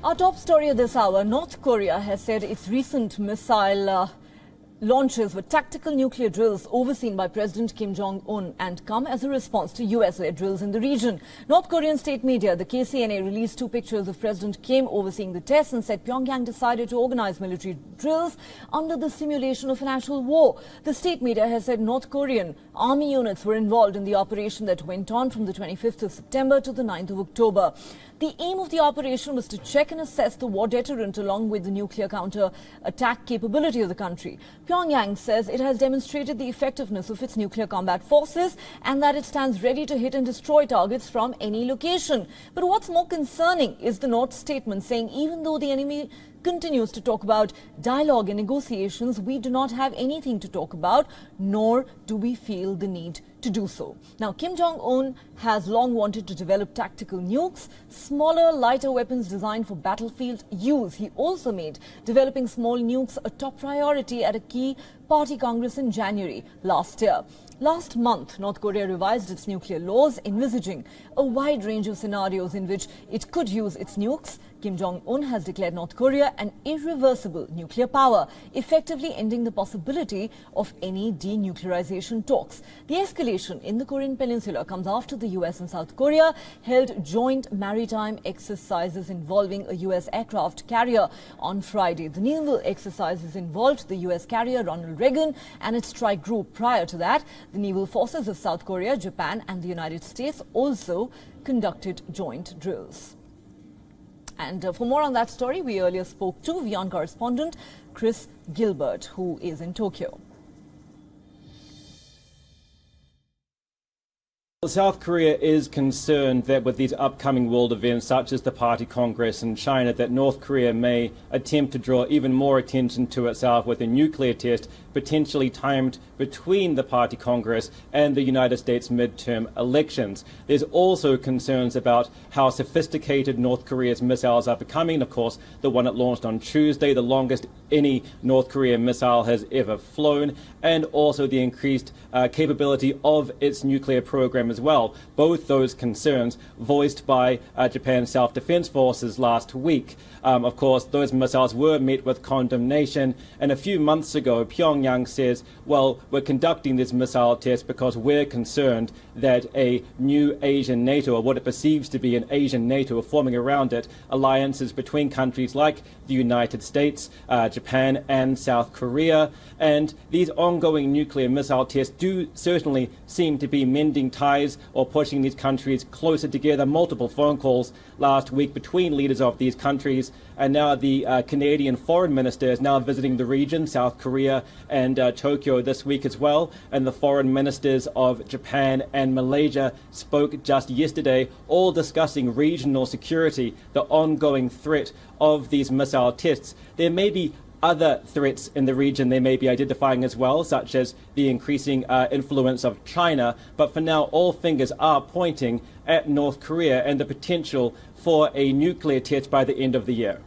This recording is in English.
Our top story of this hour, North Korea has said its recent missile launches were tactical nuclear drills overseen by President Kim Jong-un and come as a response to US-led drills in the region. North Korean state media, the KCNA, released two pictures of President Kim overseeing the tests and said Pyongyang decided to organize military drills under the simulation of an actual war. The state media has said North Korean army units were involved in the operation that went on from the 25th of September to the 9th of October. The aim of the operation was to check and assess the war deterrent along with the nuclear counter-attack capability of the country. Pyongyang says it has demonstrated the effectiveness of its nuclear combat forces and that it stands ready to hit and destroy targets from any location. But what's more concerning is the North statement saying even though the enemy continues to talk about dialogue and negotiations, we do not have anything to talk about, nor do we feel the need to do so. Now, Kim Jong-un has long wanted to develop tactical nukes, smaller, lighter weapons designed for battlefield use. He also made developing small nukes a top priority at a key party congress in January last year. Last month, North Korea revised its nuclear laws, envisaging a wide range of scenarios in which it could use its nukes. Kim Jong-un has declared North Korea an irreversible nuclear power, effectively ending the possibility of any denuclearization talks. The escalation in the Korean peninsula comes after the US and South Korea held joint maritime exercises involving a US aircraft carrier on Friday. The naval exercises involved the US carrier Ronald Reagan and its strike group. Prior to that, the naval forces of South Korea, Japan and the United States also conducted joint drills. And for more on that story, we earlier spoke to WION correspondent Chris Gilbert, who is in Tokyo. South Korea is concerned that with these upcoming world events, such as the Party Congress in China, that North Korea may attempt to draw even more attention to itself with a nuclear test potentially timed between the Party Congress and the United States midterm elections. There's also concerns about how sophisticated North Korea's missiles are becoming. Of course, the one it launched on Tuesday, the longest any North Korean missile has ever flown, and also the increased capability of its nuclear program as well. Both those concerns voiced by Japan's self-defense forces last week. Of course, those missiles were met with condemnation, and a few months ago, Pyongyang says, well, we're conducting this missile test because we're concerned that a new Asian NATO, or what it perceives to be an Asian NATO, are forming around it, alliances between countries like the United States, Japan and South Korea. And these ongoing nuclear missile tests do certainly seem to be mending ties or pushing these countries closer together. Multiple phone calls last week between leaders of these countries, and now the Canadian foreign minister is now visiting the region, South Korea and Tokyo this week as well. And the foreign ministers of Japan and Malaysia spoke just yesterday, all discussing regional security, the ongoing threat of these missile tests. There may be other threats in the region they may be identifying as well, such as the increasing influence of China. But for now, all fingers are pointing at North Korea and the potential for a nuclear test by the end of the year.